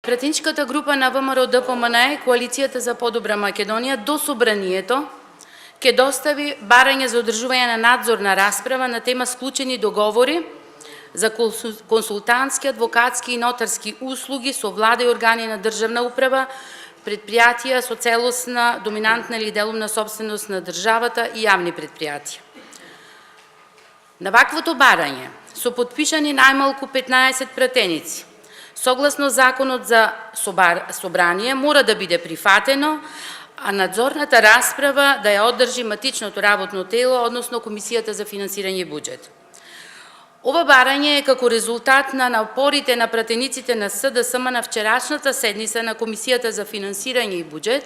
Пратеничката група на ВМРО ДПМНЕ, Коалицијата за подобра Македонија, до собранието ќе достави барање за одржување на надзорна расправа на тема склучени договори за консултантски, адвокатски и нотарски услуги со влада и органи на државна управа, предпријатија со целосна, доминантна или делумна собственост на државата и јавни предпријатија. На ваквото барање со подпишани најмалку 15 пратеници, согласно Законот за собрание, мора да биде прифатено, а надзорната расправа да ја одржи матичното работно тело, односно Комисијата за финансирање и буџет. Ова барање е како резултат на напорите на пратениците на СДСМ на вчерашната седница на Комисијата за финансирање и буџет,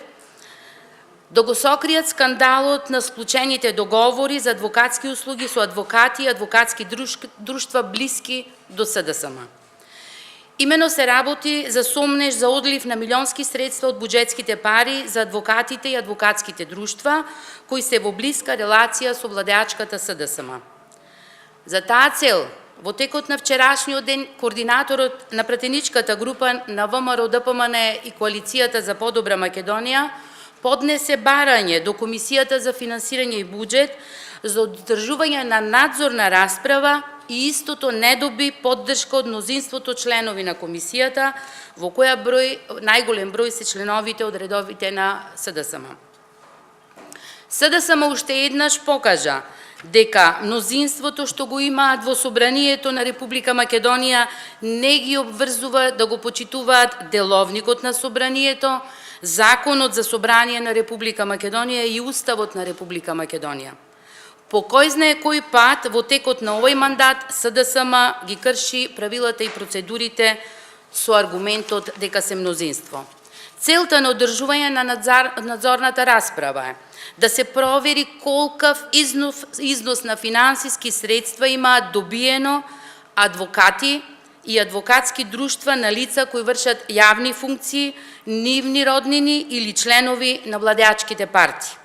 да го сокријат скандалот на склучените договори за адвокатски услуги со адвокати и адвокатски друштва блиски до СДСМ. Имено се работи за сомнеж за одлив на милионски средства од буџетските пари за адвокатите и адвокатските друштва, кои се во блиска релација со владеачката СДСМ. За таа цел, во текот на вчерашниот ден, координаторот на пратеничката група на ВМРО ДПМНЕ и Коалицијата за подобра Македонија поднесе барање до Комисијата за финансирање и буџет за одржување на надзорна расправа и истото не доби поддршка од мнозинството членови на Комисијата, во која најголем број се членовите од редовите на СДСМ. СДСМ уште еднаш покажа дека мнозинството што го имаат во собранието на Република Македонија не ги обврзува да го почитуваат деловникот на собранието, Законот за собрание на Република Македонија и Уставот на Република Македонија. По кој знае кој пат во текот на овој мандат СДСМ ги крши правилата и процедурите со аргументот дека се мнозинство. Целта на одржување на надзорната расправа е да се провери колкав износ на финансиски средства имаат добиено адвокати и адвокатски друштва на лица кои вршат јавни функции, нивни роднини или членови на владеачките партии.